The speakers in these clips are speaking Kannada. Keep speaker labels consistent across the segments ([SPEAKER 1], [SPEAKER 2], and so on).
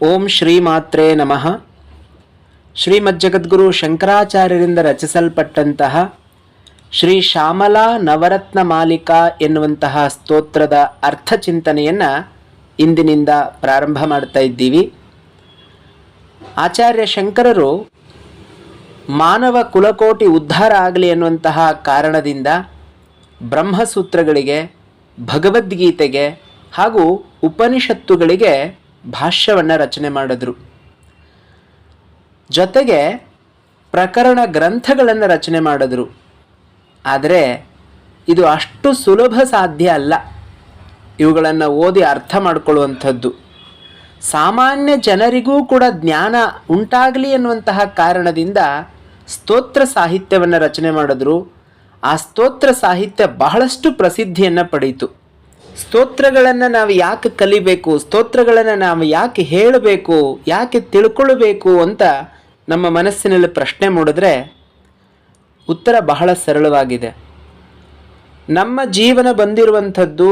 [SPEAKER 1] ಓಂ ಶ್ರೀ ಮಾತ್ರೇ ನಮಃ. ಶ್ರೀಮಜ್ಜಗದ್ಗುರು ಶಂಕರಾಚಾರ್ಯರಿಂದ ರಚಿಸಲ್ಪಟ್ಟಂತಹ ಶ್ರೀ ಶ್ಯಾಮಲಾ ನವರತ್ನ ಮಾಲಿಕಾ ಎನ್ನುವಂತಹ ಸ್ತೋತ್ರದ ಅರ್ಥಚಿಂತನೆಯನ್ನು ಇಂದಿನಿಂದ ಪ್ರಾರಂಭ ಮಾಡ್ತಾ ಇದ್ದೀವಿ. ಆಚಾರ್ಯ ಶಂಕರರು ಮಾನವ ಕುಲಕೋಟಿ ಉದ್ಧಾರ ಆಗಲಿ ಎನ್ನುವಂತಹ ಕಾರಣದಿಂದ ಬ್ರಹ್ಮಸೂತ್ರಗಳಿಗೆ, ಭಗವದ್ಗೀತೆಗೆ ಹಾಗೂ ಉಪನಿಷತ್ತುಗಳಿಗೆ ಭಾಷ್ಯವನ್ನು ರಚನೆ ಮಾಡಿದ್ರು. ಜೊತೆಗೆ ಪ್ರಕರಣ ಗ್ರಂಥಗಳನ್ನು ರಚನೆ ಮಾಡಿದ್ರು. ಆದರೆ ಇದು ಅಷ್ಟು ಸುಲಭ ಸಾಧ್ಯ ಅಲ್ಲ. ಇವುಗಳನ್ನು ಓದಿ ಅರ್ಥ ಮಾಡಿಕೊಳ್ಳುವಂಥದ್ದು ಸಾಮಾನ್ಯ ಜನರಿಗೂ ಕೂಡ ಜ್ಞಾನ ಉಂಟಾಗಲಿ ಎನ್ನುವಂತಹ ಕಾರಣದಿಂದ ಸ್ತೋತ್ರ ಸಾಹಿತ್ಯವನ್ನು ರಚನೆ ಮಾಡಿದ್ರು. ಆ ಸ್ತೋತ್ರ ಸಾಹಿತ್ಯ ಬಹಳಷ್ಟು ಪ್ರಸಿದ್ಧಿಯನ್ನು ಪಡೆಯಿತು. ಸ್ತೋತ್ರಗಳನ್ನು ನಾವು ಯಾಕೆ ಕಲಿಬೇಕು, ಸ್ತೋತ್ರಗಳನ್ನು ನಾವು ಯಾಕೆ ಹೇಳಬೇಕು, ಯಾಕೆ ತಿಳ್ಕೊಳ್ಬೇಕು ಅಂತ ನಮ್ಮ ಮನಸ್ಸಿನಲ್ಲಿ ಪ್ರಶ್ನೆ ಮೂಡಿದ್ರೆ ಉತ್ತರ ಬಹಳ ಸರಳವಾಗಿದೆ. ನಮ್ಮ ಜೀವನ ಬಂದಿರುವಂಥದ್ದು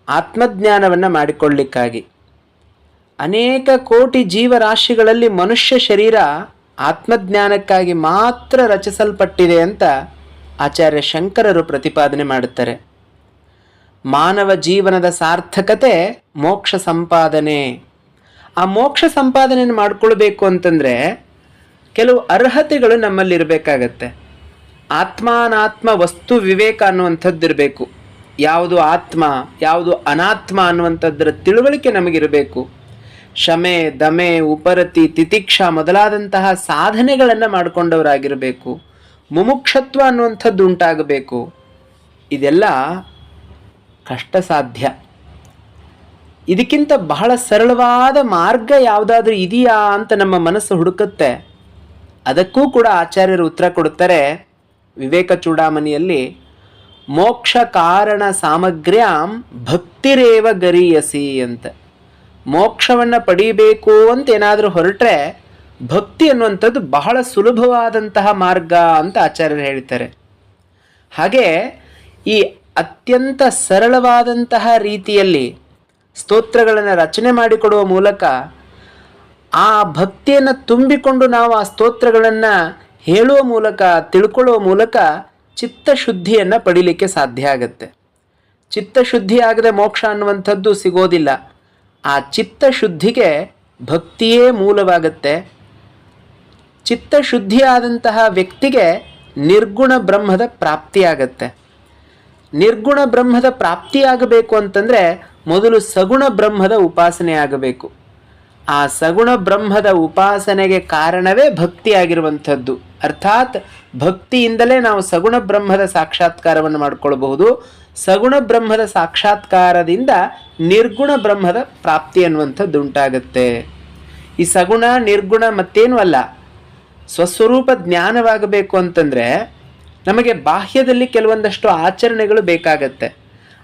[SPEAKER 1] ಆತ್ಮಜ್ಞಾನವನ್ನು ಮಾಡಿಕೊಳ್ಳಿಕ್ಕಾಗಿ. ಅನೇಕ ಕೋಟಿ ಜೀವರಾಶಿಗಳಲ್ಲಿ ಮನುಷ್ಯ ಶರೀರ ಆತ್ಮಜ್ಞಾನಕ್ಕಾಗಿ ಮಾತ್ರ ರಚಿಸಲ್ಪಟ್ಟಿದೆ ಅಂತ ಆಚಾರ್ಯ ಶಂಕರರು ಪ್ರತಿಪಾದನೆ ಮಾಡುತ್ತಾರೆ. ಮಾನವ ಜೀವನದ ಸಾರ್ಥಕತೆ ಮೋಕ್ಷ ಸಂಪಾದನೆ. ಆ ಮೋಕ್ಷ ಸಂಪಾದನೆಯನ್ನು ಮಾಡಿಕೊಳ್ಬೇಕು ಅಂತಂದರೆ ಕೆಲವು ಅರ್ಹತೆಗಳು ನಮ್ಮಲ್ಲಿರಬೇಕಾಗತ್ತೆ. ಆತ್ಮಾನಾತ್ಮ ವಸ್ತು ವಿವೇಕ ಅನ್ನುವಂಥದ್ದು ಇರಬೇಕು. ಯಾವುದು ಆತ್ಮ, ಯಾವುದು ಅನಾತ್ಮ ಅನ್ನುವಂಥದ್ದರ ತಿಳುವಳಿಕೆ ನಮಗಿರಬೇಕು. ಶಮೆ, ದಮೆ, ಉಪರತಿ, ತಿತಿಕ್ಷಾ ಮೊದಲಾದಂತಹ ಸಾಧನೆಗಳನ್ನು ಮಾಡಿಕೊಂಡವರಾಗಿರಬೇಕು. ಮುಮುಕ್ಷತ್ವ ಅನ್ನುವಂಥದ್ದು ಉಂಟಾಗಬೇಕು. ಇದೆಲ್ಲ ಕಷ್ಟ ಸಾಧ್ಯ. ಇದಕ್ಕಿಂತ ಬಹಳ ಸರಳವಾದ ಮಾರ್ಗ ಯಾವುದಾದ್ರೂ ಇದೆಯಾ ಅಂತ ನಮ್ಮ ಮನಸ್ಸು ಹುಡುಕುತ್ತೆ. ಅದಕ್ಕೂ ಕೂಡ ಆಚಾರ್ಯರು ಉತ್ತರ ಕೊಡುತ್ತಾರೆ ವಿವೇಕ ಚೂಡಾಮಣಿಯಲ್ಲಿ. ಮೋಕ್ಷ ಕಾರಣ ಸಾಮಗ್ರ್ಯಾಂ ಭಕ್ತಿರೇವ ಗರೀಯಸಿ ಅಂತ. ಮೋಕ್ಷವನ್ನು ಪಡೀಬೇಕು ಅಂತ ಏನಾದರೂ ಹೊರಟ್ರೆ ಭಕ್ತಿ ಅನ್ನುವಂಥದ್ದು ಬಹಳ ಸುಲಭವಾದಂತಹ ಮಾರ್ಗ ಅಂತ ಆಚಾರ್ಯರು ಹೇಳ್ತಾರೆ. ಹಾಗೆ ಈ ಅತ್ಯಂತ ಸರಳವಾದಂತಹ ರೀತಿಯಲ್ಲಿ ಸ್ತೋತ್ರಗಳನ್ನು ರಚನೆ ಮಾಡಿಕೊಡುವ ಮೂಲಕ ಆ ಭಕ್ತಿಯನ್ನು ತುಂಬಿಕೊಂಡು ನಾವು ಆ ಸ್ತೋತ್ರಗಳನ್ನು ಹೇಳುವ ಮೂಲಕ, ತಿಳ್ಕೊಳ್ಳುವ ಮೂಲಕ ಚಿತ್ತಶುದ್ಧಿಯನ್ನು ಪಡೀಲಿಕ್ಕೆ ಸಾಧ್ಯ ಆಗುತ್ತೆ. ಚಿತ್ತಶುದ್ಧಿ ಆಗದೆ ಮೋಕ್ಷ ಅನ್ನುವಂಥದ್ದು ಸಿಗೋದಿಲ್ಲ. ಆ ಚಿತ್ತಶುದ್ಧಿಗೆ ಭಕ್ತಿಯೇ ಮೂಲವಾಗುತ್ತೆ. ಚಿತ್ತಶುದ್ಧಿಯಾದಂತಹ ವ್ಯಕ್ತಿಗೆ ನಿರ್ಗುಣ ಬ್ರಹ್ಮದ ಪ್ರಾಪ್ತಿಯಾಗತ್ತೆ. ನಿರ್ಗುಣ ಬ್ರಹ್ಮದ ಪ್ರಾಪ್ತಿಯಾಗಬೇಕು ಅಂತಂದರೆ ಮೊದಲು ಸಗುಣ ಬ್ರಹ್ಮದ ಉಪಾಸನೆ ಆಗಬೇಕು. ಆ ಸಗುಣ ಬ್ರಹ್ಮದ ಉಪಾಸನೆಗೆ ಕಾರಣವೇ ಭಕ್ತಿಯಾಗಿರುವಂಥದ್ದು. ಅರ್ಥಾತ್ ಭಕ್ತಿಯಿಂದಲೇ ನಾವು ಸಗುಣ ಬ್ರಹ್ಮದ ಸಾಕ್ಷಾತ್ಕಾರವನ್ನು ಮಾಡಿಕೊಳ್ಬಹುದು. ಸಗುಣ ಬ್ರಹ್ಮದ ಸಾಕ್ಷಾತ್ಕಾರದಿಂದ ನಿರ್ಗುಣ ಬ್ರಹ್ಮದ ಪ್ರಾಪ್ತಿ ಅನ್ನುವಂಥದ್ದು ಉಂಟಾಗುತ್ತೆ. ಈ ಸಗುಣ ನಿರ್ಗುಣ ಮತ್ತೇನೂ ಅಲ್ಲ, ಸ್ವಸ್ವರೂಪ ಜ್ಞಾನವಾಗಬೇಕು ಅಂತಂದರೆ ನಮಗೆ ಬಾಹ್ಯದಲ್ಲಿ ಕೆಲವೊಂದಷ್ಟು ಆಚರಣೆಗಳು ಬೇಕಾಗತ್ತೆ.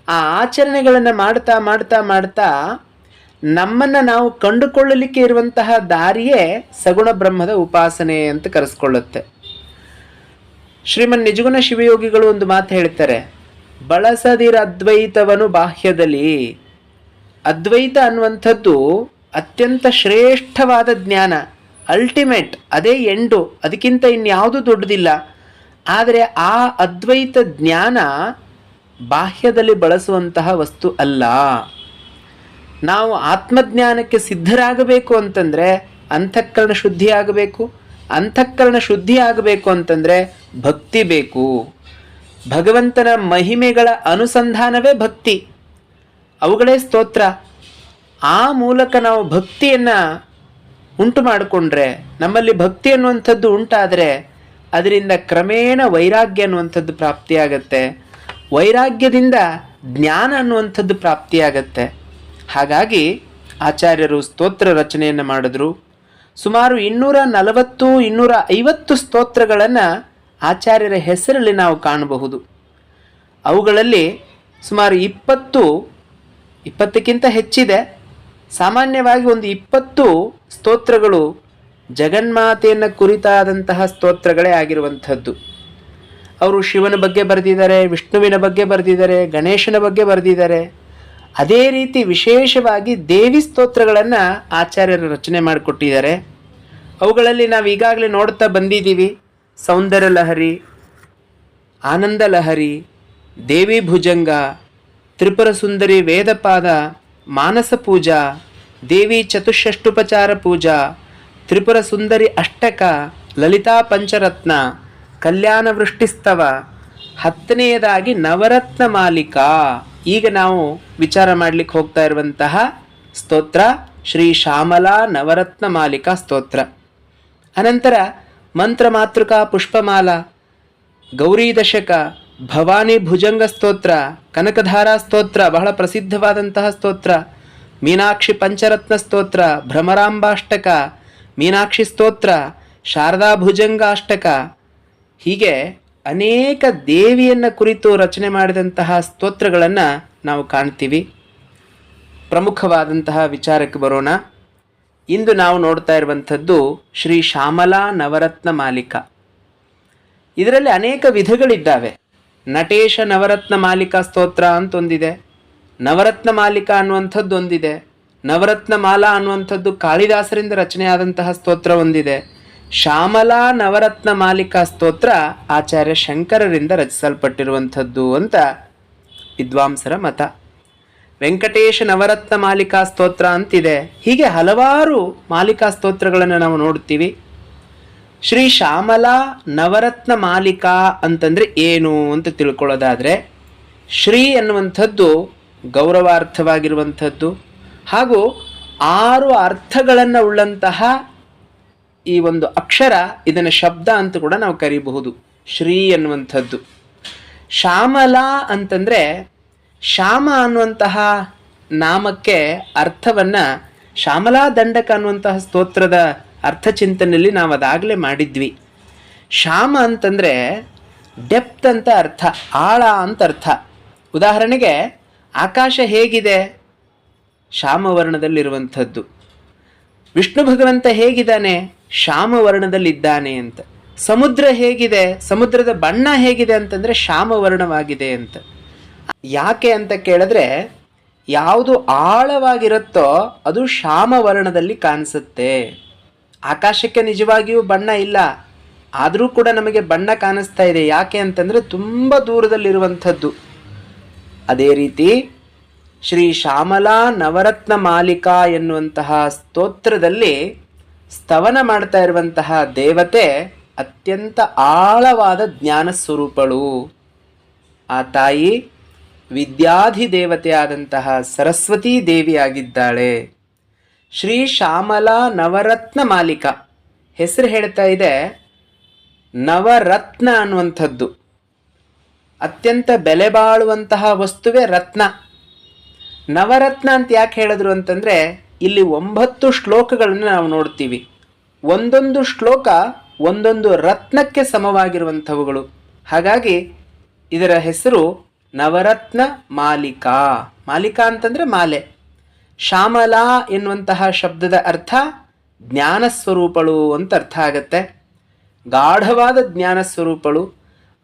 [SPEAKER 1] ಆ ಆಚರಣೆಗಳನ್ನು ಮಾಡ್ತಾ ಮಾಡ್ತಾ ಮಾಡ್ತಾ ನಮ್ಮನ್ನು ನಾವು ಕಂಡುಕೊಳ್ಳಲಿಕ್ಕೆ ಇರುವಂತಹ ದಾರಿಯೇ ಸಗುಣ ಬ್ರಹ್ಮದ ಉಪಾಸನೆ ಅಂತ ಕರೆಸ್ಕೊಳ್ಳುತ್ತೆ. ಶ್ರೀಮನ್ ನಿಜಗುಣ ಶಿವಯೋಗಿಗಳು ಒಂದು ಮಾತು ಹೇಳ್ತಾರೆ, ಬಳಸದಿರ ಅದ್ವೈತವನು ಬಾಹ್ಯದಲ್ಲಿ. ಅದ್ವೈತ ಅನ್ನುವಂಥದ್ದು ಅತ್ಯಂತ ಶ್ರೇಷ್ಠವಾದ ಜ್ಞಾನ, ಅಲ್ಟಿಮೇಟ್, ಅದೇ ಎಂಡು, ಅದಕ್ಕಿಂತ ಇನ್ಯಾವುದೂ ದೊಡ್ಡದಿಲ್ಲ. ಆದರೆ ಆ ಅದ್ವೈತ ಜ್ಞಾನ ಬಾಹ್ಯದಲ್ಲಿ ಬಳಸುವಂತಹ ವಸ್ತು ಅಲ್ಲ. ನಾವು ಆತ್ಮಜ್ಞಾನಕ್ಕೆ ಸಿದ್ಧರಾಗಬೇಕು ಅಂತಂದರೆ ಅಂತಃಕರಣ ಶುದ್ಧಿ ಆಗಬೇಕು. ಅಂತಃಕರಣ ಶುದ್ಧಿ ಆಗಬೇಕು ಅಂತಂದರೆ ಭಕ್ತಿ ಬೇಕು. ಭಗವಂತನ ಮಹಿಮೆಗಳ ಅನುಸಂಧಾನವೇ ಭಕ್ತಿ, ಅವುಗಳೇ ಸ್ತೋತ್ರ. ಆ ಮೂಲಕ ನಾವು ಭಕ್ತಿಯನ್ನು ಉಂಟು ಮಾಡಿಕೊಂಡ್ರೆ, ನಮ್ಮಲ್ಲಿ ಭಕ್ತಿ ಅನ್ನುವಂಥದ್ದು ಉಂಟಾದರೆ ಅದರಿಂದ ಕ್ರಮೇಣ ವೈರಾಗ್ಯ ಅನ್ನುವಂಥದ್ದು ಪ್ರಾಪ್ತಿಯಾಗತ್ತೆ. ವೈರಾಗ್ಯದಿಂದ ಜ್ಞಾನ ಅನ್ನುವಂಥದ್ದು ಪ್ರಾಪ್ತಿಯಾಗತ್ತೆ. ಹಾಗಾಗಿ ಆಚಾರ್ಯರು ಸ್ತೋತ್ರ ರಚನೆಯನ್ನು ಮಾಡಿದ್ರು. ಸುಮಾರು 240-250 ಸ್ತೋತ್ರಗಳನ್ನು ಆಚಾರ್ಯರ ಹೆಸರಲ್ಲಿ ನಾವು ಕಾಣಬಹುದು. ಅವುಗಳಲ್ಲಿ ಸುಮಾರು 20ಕ್ಕಿಂತ ಹೆಚ್ಚಿದೆ. ಸಾಮಾನ್ಯವಾಗಿ ಒಂದು 20 ಸ್ತೋತ್ರಗಳು ಜಗನ್ಮಾತೆಯನ್ನು ಕುರಿತಾದಂತಹ ಸ್ತೋತ್ರಗಳೇ ಆಗಿರುವಂಥದ್ದು. ಅವರು ಶಿವನ ಬಗ್ಗೆ ಬರೆದಿದ್ದಾರೆ, ವಿಷ್ಣುವಿನ ಬಗ್ಗೆ ಬರೆದಿದ್ದಾರೆ, ಗಣೇಶನ ಬಗ್ಗೆ ಬರೆದಿದ್ದಾರೆ. ಅದೇ ರೀತಿ ವಿಶೇಷವಾಗಿ ದೇವಿ ಸ್ತೋತ್ರಗಳನ್ನು ಆಚಾರ್ಯರು ರಚನೆ ಮಾಡಿಕೊಟ್ಟಿದ್ದಾರೆ. ಅವುಗಳಲ್ಲಿ ನಾವು ಈಗಾಗಲೇ ನೋಡ್ತಾ ಬಂದಿದ್ದೀವಿ. ಸೌಂದರ್ಯ ಲಹರಿ, ಆನಂದ ಲಹರಿ, ದೇವಿ ಭುಜಂಗ, ತ್ರಿಪುರ ಸುಂದರಿ ವೇದಪಾದ, ಮಾನಸ ಪೂಜಾ, ದೇವಿ ಚತುಷ್ಷಷ್ಟುಪಚಾರ ಪೂಜಾ, ತ್ರಿಪುರ ಸುಂದರಿ ಅಷ್ಟಕ, ಲಲಿತಾ ಪಂಚರತ್ನ, ಕಲ್ಯಾಣ ವೃಷ್ಟಿಸ್ತವ, 10ನೇದಾಗಿ ನವರತ್ನ ಮಾಲಿಕಾ. ಈಗ ನಾವು ವಿಚಾರ ಮಾಡಲಿಕ್ಕೆ ಹೋಗ್ತಾ ಇರುವಂತಹ ಸ್ತೋತ್ರ ಶ್ರೀ ಶ್ಯಾಮಲಾ ನವರತ್ನ ಮಾಲಿಕಾ ಸ್ತೋತ್ರ. ಅನಂತರ ಮಂತ್ರ ಮಾತೃಕಾ ಪುಷ್ಪಮಾಲಾ, ಗೌರಿ ದಶಕ, ಭವಾನಿ ಭುಜಂಗ ಸ್ತೋತ್ರ, ಕನಕಧಾರಾ ಸ್ತೋತ್ರ ಬಹಳ ಪ್ರಸಿದ್ಧವಾದಂತಹ ಸ್ತೋತ್ರ, ಮೀನಾಕ್ಷಿ ಪಂಚರತ್ನ ಸ್ತೋತ್ರ, ಭ್ರಮರಾಂಬಾಷ್ಟಕ, ಮೀನಾಕ್ಷಿ ಸ್ತೋತ್ರ, ಶಾರದಾ ಭುಜಂಗಾಷ್ಟಕ, ಹೀಗೆ ಅನೇಕ ದೇವಿಯನ್ನು ಕುರಿತು ರಚನೆ ಮಾಡಿದಂತಹ ಸ್ತೋತ್ರಗಳನ್ನು ನಾವು ಕಾಣ್ತೀವಿ. ಪ್ರಮುಖವಾದಂತಹ ವಿಚಾರಕ್ಕೆ ಬರೋಣ. ಇಂದು ನಾವು ನೋಡ್ತಾ ಇರುವಂಥದ್ದು ಶ್ರೀ ಶ್ಯಾಮಲಾ ನವರತ್ನ ಮಾಲಿಕಾ. ಇದರಲ್ಲಿ ಅನೇಕ ವಿಧಗಳಿದ್ದಾವೆ. ನಟೇಶ ನವರತ್ನ ಮಾಲಿಕಾ ಸ್ತೋತ್ರ ಅಂತ ಒಂದಿದೆ, ನವರತ್ನ ಮಾಲಿಕಾ ಅನ್ನುವಂಥದ್ದು ಒಂದಿದೆ, ನವರತ್ನ ಮಾಲಾ ಅನ್ನುವಂಥದ್ದು ಕಾಳಿದಾಸರಿಂದ ರಚನೆಯಾದಂತಹ ಸ್ತೋತ್ರ ಒಂದಿದೆ. ಶ್ಯಾಮಲಾ ನವರತ್ನ ಮಾಲಿಕಾ ಸ್ತೋತ್ರ ಆಚಾರ್ಯ ಶಂಕರರಿಂದ ರಚಿಸಲ್ಪಟ್ಟಿರುವಂಥದ್ದು ಅಂತ ವಿದ್ವಾಂಸರ ಮತ. ವೆಂಕಟೇಶ ನವರತ್ನ ಮಾಲಿಕಾ ಸ್ತೋತ್ರ ಅಂತಿದೆ. ಹೀಗೆ ಹಲವಾರು ಮಾಲಿಕಾ ಸ್ತೋತ್ರಗಳನ್ನು ನಾವು ನೋಡ್ತೀವಿ. ಶ್ರೀ ಶ್ಯಾಮಲಾ ನವರತ್ನ ಮಾಲಿಕಾ ಅಂತಂದರೆ ಏನು ಅಂತ ತಿಳ್ಕೊಳ್ಳೋದಾದರೆ, ಶ್ರೀ ಅನ್ನುವಂಥದ್ದು ಗೌರವಾರ್ಥವಾಗಿರುವಂಥದ್ದು ಹಾಗೂ 6 ಅರ್ಥಗಳನ್ನು ಉಳ್ಳಂತಹ ಈ ಒಂದು ಅಕ್ಷರ, ಇದನ್ನು ಶಬ್ದ ಅಂತ ಕೂಡ ನಾವು ಕರೀಬಹುದು. ಶ್ರೀ ಅನ್ನುವಂಥದ್ದು. ಶ್ಯಾಮಲಾ ಅಂತಂದರೆ, ಶ್ಯಾಮ ಅನ್ನುವಂತಹ ನಾಮಕ್ಕೆ ಅರ್ಥವನ್ನು ಶ್ಯಾಮಲಾ ದಂಡಕ ಅನ್ನುವಂತಹ ಸ್ತೋತ್ರದ ಅರ್ಥಚಿಂತನೆಯಲ್ಲಿ ನಾವು ಅದಾಗಲೇ ಮಾಡಿದ್ವಿ. ಶ್ಯಾಮ ಅಂತಂದರೆ ಡೆಪ್ತ್ ಅಂತ ಅರ್ಥ, ಆಳ ಅಂತ ಅರ್ಥ. ಉದಾಹರಣೆಗೆ ಆಕಾಶ ಹೇಗಿದೆ? ಶ್ಯಾಮವರ್ಣದಲ್ಲಿರುವಂಥದ್ದು. ವಿಷ್ಣು ಭಗವಂತ ಹೇಗಿದ್ದಾನೆ? ಶ್ಯಾಮವರ್ಣದಲ್ಲಿದ್ದಾನೆ ಅಂತ. ಸಮುದ್ರ ಹೇಗಿದೆ? ಸಮುದ್ರದ ಬಣ್ಣ ಹೇಗಿದೆ ಅಂತಂದರೆ ಶ್ಯಾಮವರ್ಣವಾಗಿದೆ ಅಂತ. ಯಾಕೆ ಅಂತ ಕೇಳಿದ್ರೆ, ಯಾವುದು ಆಳವಾಗಿರುತ್ತೋ ಅದು ಶ್ಯಾಮವರ್ಣದಲ್ಲಿ ಕಾಣಿಸುತ್ತೆ. ಆಕಾಶಕ್ಕೆ ನಿಜವಾಗಿಯೂ ಬಣ್ಣ ಇಲ್ಲ, ಆದರೂ ಕೂಡ ನಮಗೆ ಬಣ್ಣ ಕಾಣಿಸ್ತಾ ಇದೆ. ಯಾಕೆ ಅಂತಂದರೆ ತುಂಬ ದೂರದಲ್ಲಿರುವಂಥದ್ದು. ಅದೇ ರೀತಿ ಶ್ರೀ ಶ್ಯಾಮಲಾ ನವರತ್ನ ಮಾಲಿಕಾ ಎನ್ನುವಂತಹ ಸ್ತೋತ್ರದಲ್ಲಿ ಸ್ತವನ ಮಾಡ್ತಾ ಇರುವಂತಹ ದೇವತೆ ಅತ್ಯಂತ ಆಳವಾದ ಜ್ಞಾನ ಸ್ವರೂಪಳು. ಆ ತಾಯಿ ವಿದ್ಯಾಧಿ ದೇವತೆಯಾದಂತಹ ಸರಸ್ವತೀ ದೇವಿಯಾಗಿದ್ದಾಳೆ. ಶ್ರೀ ಶ್ಯಾಮಲಾ ನವರತ್ನ ಮಾಲಿಕಾ ಹೆಸರು ಹೇಳ್ತಾ ಇದೆ. ನವರತ್ನ ಅನ್ನುವಂಥದ್ದು ಅತ್ಯಂತ ಬೆಲೆ ಬಾಳುವಂತಹ ವಸ್ತುವೇ ರತ್ನ. ನವರತ್ನ ಅಂತ ಯಾಕೆ ಹೇಳಿದ್ರು ಅಂತಂದರೆ, ಇಲ್ಲಿ 9 ಶ್ಲೋಕಗಳನ್ನು ನಾವು ನೋಡ್ತೀವಿ. ಒಂದೊಂದು ಶ್ಲೋಕ ಒಂದೊಂದು ರತ್ನಕ್ಕೆ ಸಮವಾಗಿರುವಂಥವುಗಳು. ಹಾಗಾಗಿ ಇದರ ಹೆಸರು ನವರತ್ನ ಮಾಲಿಕಾ. ಮಾಲಿಕಾ ಅಂತಂದರೆ ಮಾಲೆ. ಶ್ಯಾಮಲಾ ಎನ್ನುವಂತಹ ಶಬ್ದದ ಅರ್ಥ ಜ್ಞಾನ ಸ್ವರೂಪಳು ಅಂತ ಅರ್ಥ ಆಗತ್ತೆ. ಗಾಢವಾದ ಜ್ಞಾನ ಸ್ವರೂಪಳು.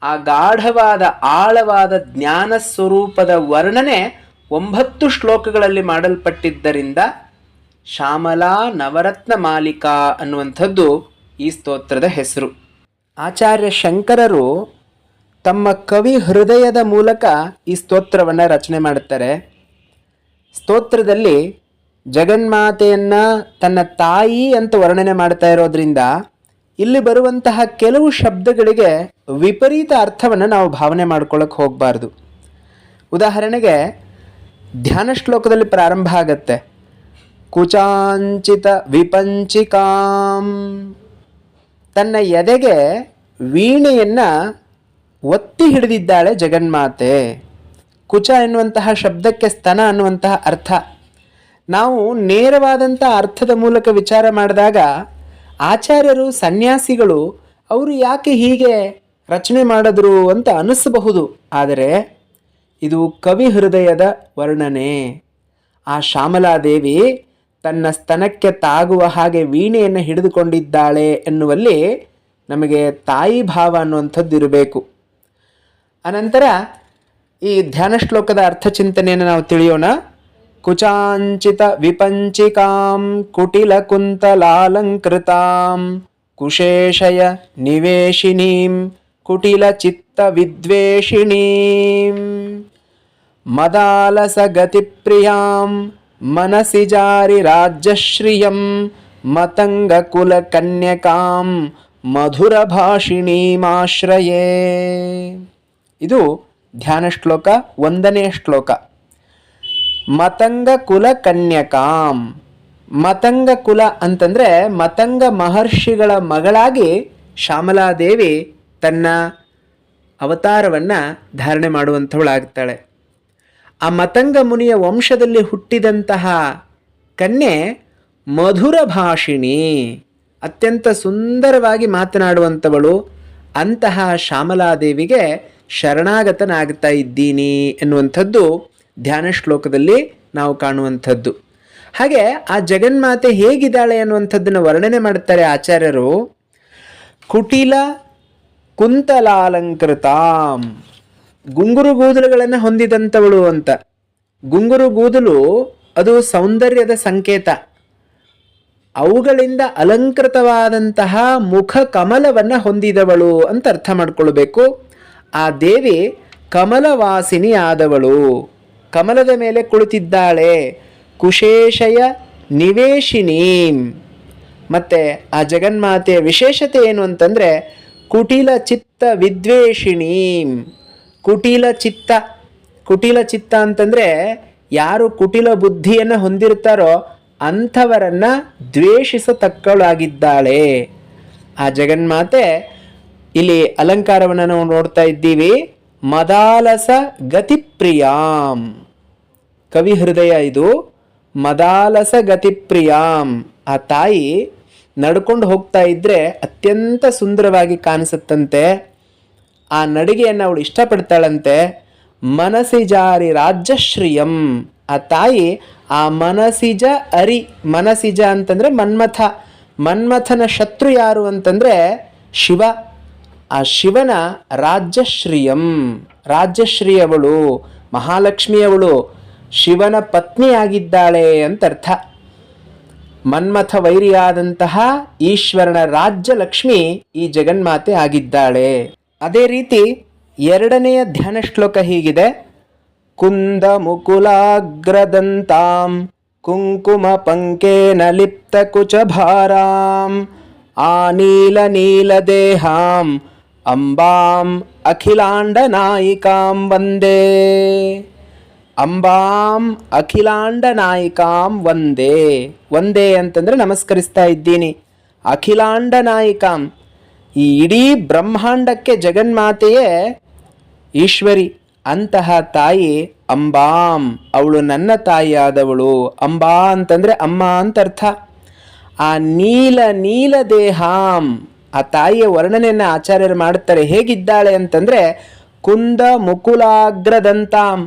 [SPEAKER 1] ಆ ಗಾಢವಾದ ಆಳವಾದ ಜ್ಞಾನ ಸ್ವರೂಪದ ವರ್ಣನೆ 9 ಶ್ಲೋಕಗಳಲ್ಲಿ ಮಾಡಲ್ಪಟ್ಟಿದ್ದರಿಂದ ಶ್ಯಾಮಲಾ ನವರತ್ನ ಮಾಲಿಕಾ ಅನ್ನುವಂಥದ್ದು ಈ ಸ್ತೋತ್ರದ ಹೆಸರು. ಆಚಾರ್ಯ ಶಂಕರರು ತಮ್ಮ ಕವಿ ಹೃದಯದ ಮೂಲಕ ಈ ಸ್ತೋತ್ರವನ್ನು ರಚನೆ ಮಾಡುತ್ತಾರೆ. ಸ್ತೋತ್ರದಲ್ಲಿ ಜಗನ್ಮಾತೆಯನ್ನು ತನ್ನ ತಾಯಿ ಅಂತ ವರ್ಣನೆ ಮಾಡ್ತಾ ಇರೋದ್ರಿಂದ ಇಲ್ಲಿ ಬರುವಂತಹ ಕೆಲವು ಶಬ್ದಗಳಿಗೆ ವಿಪರೀತ ಅರ್ಥವನ್ನು ನಾವು ಭಾವನೆ ಮಾಡ್ಕೊಳ್ಳೋಕೆ ಹೋಗಬಾರ್ದು. ಉದಾಹರಣೆಗೆ ಧ್ಯಾನ ಶ್ಲೋಕದಲ್ಲಿ ಪ್ರಾರಂಭ ಆಗತ್ತೆ, ಕುಚಾಂಚಿತ ವಿಪಂಚಿಕಾಂ. ತನ್ನ ಎದೆಗೆ ವೀಣೆಯನ್ನು ಒತ್ತಿ ಹಿಡಿದಿದ್ದಾಳೆ ಜಗನ್ಮಾತೆ. ಕುಚ ಎನ್ನುವಂತಹ ಶಬ್ದಕ್ಕೆ ಸ್ತನ ಅನ್ನುವಂತಹ ಅರ್ಥ. ನಾವು ನೇರವಾದಂಥ ಅರ್ಥದ ಮೂಲಕ ವಿಚಾರ ಮಾಡಿದಾಗ ಆಚಾರ್ಯರು ಸನ್ಯಾಸಿಗಳು ಅವರು ಯಾಕೆ ಹೀಗೆ ರಚನೆ ಮಾಡಿದ್ರು ಅಂತ ಅನಿಸಬಹುದು. ಆದರೆ ಇದು ಕವಿ ಹೃದಯದ ವರ್ಣನೆ. ಆ ಶ್ಯಾಮಲಾದೇವಿ ತನ್ನ ಸ್ತನಕ್ಕೆ ತಾಗುವ ಹಾಗೆ ವೀಣೆಯನ್ನು ಹಿಡಿದುಕೊಂಡಿದ್ದಾಳೆ ಎನ್ನುವಲ್ಲಿ ನಮಗೆ ತಾಯಿ ಭಾವ ಅನ್ನುವಂಥದ್ದು ಇರಬೇಕು. ಅನಂತರ ಈ ಧ್ಯಾನ ಶ್ಲೋಕದ ಅರ್ಥಚಿಂತನೆಯನ್ನು ನಾವು ತಿಳಿಯೋಣ. ಕುಚಾಂಚಿತ ವಿಪಂಚಿಕಾಂ ಕುಟಿಲಕುಂತಲಾಲಂಕೃತಾಂ ಕುಶೇಷಯ ನಿವೇಶಿನೀಂ ಕುಟಿಲಚಿತ್ತ ವಿದ್ವೇಷಿಣೀಂ ಮದಾಲಸಗತಿಪ್ರಿಯಾಂ ಮನಸಿ ಜಾರಿ ರಾಜ್ಯಶ್ರಿಯಂ ಮತಂಗಕುಲಕನ್ಯಕಾಂ ಮಧುರಭಾಷಿಣೀಮಾಶ್ರಯೇ. ಇದು ಧ್ಯಾನ ಶ್ಲೋಕ, 1ನೇ ಶ್ಲೋಕ. ಮತಂಗ ಕುಲ ಕನ್ಯಕಾಂ. ಮತಂಗ ಕುಲ ಅಂತಂದರೆ ಮತಂಗ ಮಹರ್ಷಿಗಳ ಮಗಳಾಗಿ ಶ್ಯಾಮಲಾದೇವಿ ತನ್ನ ಅವತಾರವನ್ನು ಧಾರಣೆ ಮಾಡುವಂಥವಳಾಗ್ತಾಳೆ. ಆ ಮತಂಗ ಮುನಿಯ ವಂಶದಲ್ಲಿ ಹುಟ್ಟಿದಂತಹ ಕನ್ಯೆ ಮಧುರ ಭಾಷಿಣಿ, ಅತ್ಯಂತ ಸುಂದರವಾಗಿ ಮಾತನಾಡುವಂಥವಳು. ಅಂತಹ ಶ್ಯಾಮಲಾದೇವಿಗೆ ಶರಣಾಗತನಾಗ್ತಾ ಇದ್ದೀನಿ ಎನ್ನುವಂಥದ್ದು ಧ್ಯಾನ ಶ್ಲೋಕದಲ್ಲಿ ನಾವು ಕಾಣುವಂಥದ್ದು. ಹಾಗೆ ಆ ಜಗನ್ಮಾತೆ ಹೇಗಿದ್ದಾಳೆ ಅನ್ನುವಂಥದ್ದನ್ನು ವರ್ಣನೆ ಮಾಡ್ತಾರೆ ಆಚಾರ್ಯರು. ಕುಟಿಲ ಕುಂತಲಾಲಂಕೃತಾಂ, ಗುಂಗುರು ಕೂದಲುಗಳನ್ನು ಹೊಂದಿದಂಥವಳು ಅಂತ. ಗುಂಗುರು ಕೂದಲು ಅದು ಸೌಂದರ್ಯದ ಸಂಕೇತ. ಅವುಗಳಿಂದ ಅಲಂಕೃತವಾದಂತಹ ಮುಖ ಕಮಲವನ್ನು ಹೊಂದಿದವಳು ಅಂತ ಅರ್ಥ ಮಾಡ್ಕೊಳ್ಬೇಕು. ಆ ದೇವಿ ಕಮಲವಾಸಿನಿ ಆದವಳು, ಕಮಲದ ಮೇಲೆ ಕುಳಿತಿದ್ದಾಳೆ. ಕುಶೇಷಯ ನಿವೇಶಿನೀಂ. ಮತ್ತು ಆ ಜಗನ್ಮಾತೆಯ ವಿಶೇಷತೆ ಏನು ಅಂತಂದರೆ ಕುಟಿಲ ಚಿತ್ತ ವಿದ್ವೇಷಿಣೀಂ. ಕುಟಿಲ ಚಿತ್ತ, ಕುಟಿಲ ಚಿತ್ತ ಅಂತಂದರೆ ಯಾರು ಕುಟಿಲ ಬುದ್ಧಿಯನ್ನು ಹೊಂದಿರ್ತಾರೋ ಅಂಥವರನ್ನು ದ್ವೇಷಿಸತಕ್ಕಳಾಗಿದ್ದಾಳೆ ಆ ಜಗನ್ಮಾತೆ. ಇಲ್ಲಿ ಅಲಂಕಾರವನ್ನು ನಾವು ನೋಡ್ತಾ ಇದ್ದೀವಿ. ಮದಾಲಸ ಗತಿಪ್ರಿಯಾಂ, ಕವಿ ಹೃದಯ ಇದು. ಮದಾಲಸ ಗತಿಪ್ರಿಯಾಂ, ಆ ತಾಯಿ ನಡ್ಕೊಂಡು ಹೋಗ್ತಾ ಇದ್ದರೆ ಅತ್ಯಂತ ಸುಂದರವಾಗಿ ಕಾಣಿಸುತ್ತಂತೆ. ಆ ನಡಿಗೆಯನ್ನು ಅವಳು ಇಷ್ಟಪಡ್ತಾಳಂತೆ. ಮನಸಿ ಜಾರಿ ರಾಜ್ಯಶ್ರಿಯಂ, ಆ ತಾಯಿ ಆ ಮನಸಿಜ ಅರಿ, ಮನಸಿಜ ಅಂತಂದರೆ ಮನ್ಮಥ, ಮನ್ಮಥನ ಶತ್ರು ಯಾರು ಅಂತಂದರೆ ಶಿವ. ಆ ಶಿವನ ರಾಜ್ಯಶ್ರೀಯಂ, ರಾಜ್ಯಶ್ರೀಯವಳು, ಮಹಾಲಕ್ಷ್ಮಿಯವಳು ಶಿವನ ಪತ್ನಿಯಾಗಿದ್ದಾಳೆ ಅಂತ ಅರ್ಥ. ಮನ್ಮಥ ವೈರಿಯಾದಂತಹ ಈಶ್ವರನ ರಾಜ್ಯಲಕ್ಷ್ಮಿ ಈ ಜಗನ್ಮಾತೆ ಆಗಿದ್ದಾಳೆ. ಅದೇ ರೀತಿ 2ನೆಯ ಧ್ಯಾನ ಶ್ಲೋಕ ಹೀಗಿದೆ. ಕುಂದ ಮುಕುಲಾಗ್ರದಂತಾಂ ಕುಂಕುಮ ಪಂಕೇನ ಲಿಪ್ತ ಕುಚಭಾರಾಂ ಆನೀಲ ನೀಲದೇಹಾಂ ಅಂಬಾಂ ಅಖಿಲಾಂಡ ನಾಯಿಕಾಂ ವಂದೇ. ಅಂಬಾಂ ಅಖಿಲಾಂಡ ನಾಯಿಕಾಂ ವಂದೇ. ವಂದೇ ಅಂತಂದರೆ ನಮಸ್ಕರಿಸ್ತಾ ಇದ್ದೀನಿ. ಅಖಿಲಾಂಡ ನಾಯಿಕಾಂ, ಈ ಇಡೀ ಬ್ರಹ್ಮಾಂಡಕ್ಕೆ ಜಗನ್ಮಾತೆಯೇ ಈಶ್ವರಿ. ಅಂತಹ ತಾಯಿ ಅಂಬಾಂ, ಅವಳು ನನ್ನ ತಾಯಿಯಾದವಳು. ಅಂಬಾ ಅಂತಂದರೆ ಅಮ್ಮ ಅಂತ ಅರ್ಥ. ಆ ನೀಲ ದೇಹಾಂ, ಆ ತಾಯಿಯ ವರ್ಣನೆಯನ್ನು ಆಚಾರ್ಯರು ಮಾಡ್ತಾರೆ. ಹೇಗಿದ್ದಾಳೆ ಅಂತಂದರೆ ಕುಂದ ಮುಕುಲಾಗ್ರದಂತಾಂ,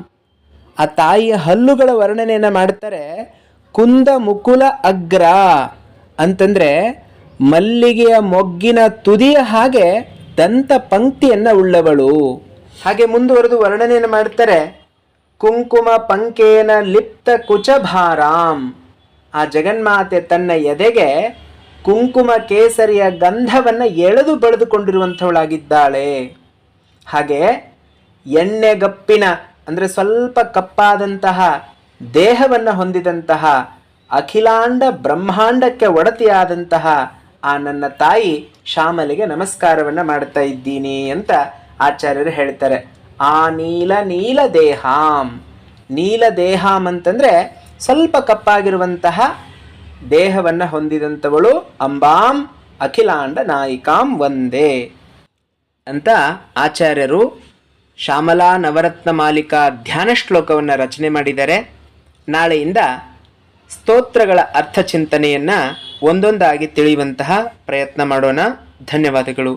[SPEAKER 1] ಆ ತಾಯಿಯ ಹಲ್ಲುಗಳ ವರ್ಣನೆಯನ್ನು ಮಾಡ್ತಾರೆ. ಕುಂದ ಮುಕುಲ ಅಗ್ರ ಅಂತಂದರೆ ಮಲ್ಲಿಗೆಯ ಮೊಗ್ಗಿನ ತುದಿಯ ಹಾಗೆ ದಂತ ಪಂಕ್ತಿಯನ್ನು ಉಳ್ಳವಳು. ಹಾಗೆ ಮುಂದುವರೆದು ವರ್ಣನೆಯನ್ನು ಮಾಡ್ತಾರೆ. ಕುಂಕುಮ ಪಂಕೇನ ಲಿಪ್ತ ಕುಚಭಾರಾಂ, ಆ ಜಗನ್ಮಾತೆ ತನ್ನ ಎದೆಗೆ ಕುಂಕುಮ ಕೇಸರಿಯ ಗಂಧವನ್ನು ಎಳೆದು ಬೆಳೆದುಕೊಂಡಿರುವಂಥವಳಾಗಿದ್ದಾಳೆ. ಹಾಗೆ ಎಣ್ಣೆಗಪ್ಪಿನ ಅಂದರೆ ಸ್ವಲ್ಪ ಕಪ್ಪಾದಂತಹ ದೇಹವನ್ನು ಹೊಂದಿದಂತಹ ಅಖಿಲಾಂಡ ಬ್ರಹ್ಮಾಂಡಕ್ಕೆ ಒಡತಿಯಾದಂತಹ ಆ ನನ್ನ ತಾಯಿ ಶ್ಯಾಮಲಿಗೆ ನಮಸ್ಕಾರವನ್ನು ಮಾಡ್ತಾ ಇದ್ದೀನಿ ಅಂತ ಆಚಾರ್ಯರು ಹೇಳ್ತಾರೆ. ಆ ನೀಲ ದೇಹಾಂ, ನೀಲ ದೇಹಾಂ ಅಂತಂದರೆ ಸ್ವಲ್ಪ ಕಪ್ಪಾಗಿರುವಂತಹ ದೇಹವನ್ನು ಹೊಂದಿದಂಥವಳು. ಅಂಬಾಂ ಅಖಿಲಾಂಡ ನಾಯಿಕಾಂ ವಂದೇ ಅಂತ ಆಚಾರ್ಯರು ಶ್ಯಾಮಲಾ ನವರತ್ನ ಮಾಲಿಕಾ ಧ್ಯಾನ ಶ್ಲೋಕವನ್ನು ರಚನೆ ಮಾಡಿದ್ದಾರೆ. ನಾಳೆಯಿಂದ ಸ್ತೋತ್ರಗಳ ಅರ್ಥ ಚಿಂತನೆಯನ್ನು ಒಂದೊಂದಾಗಿ ತಿಳಿಯುವಂತಹ ಪ್ರಯತ್ನ ಮಾಡೋಣ. ಧನ್ಯವಾದಗಳು.